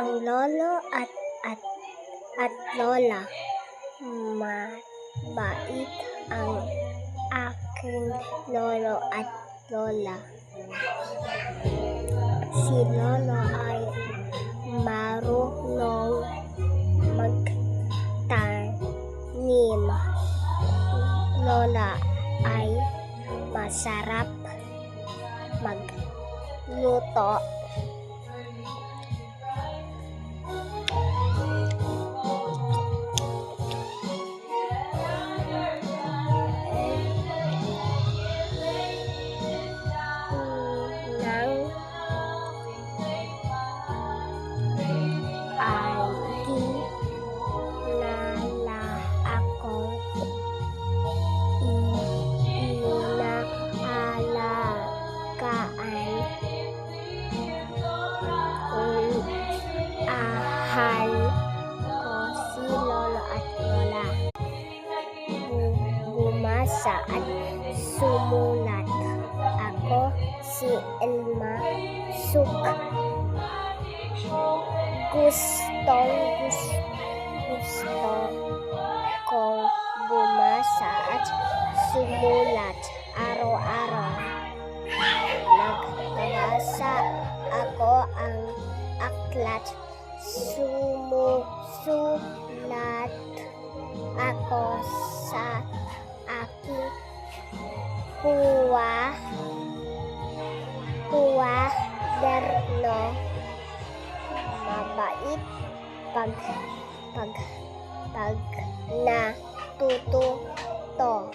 Ang lolo at lola, mabait ang aking lolo at lola. Si lolo ay marunong magtanim. Lola ay masarap magluto. Ahal ko si lolo at lola. Bumasa at sumulat. Ako si Elma Suk. Gusto kong bumasa at sumulat araw-araw. Nagbabasa ako ang aklat. Sumusulat ako sa aking kuwaderno. Mabait pag natututo.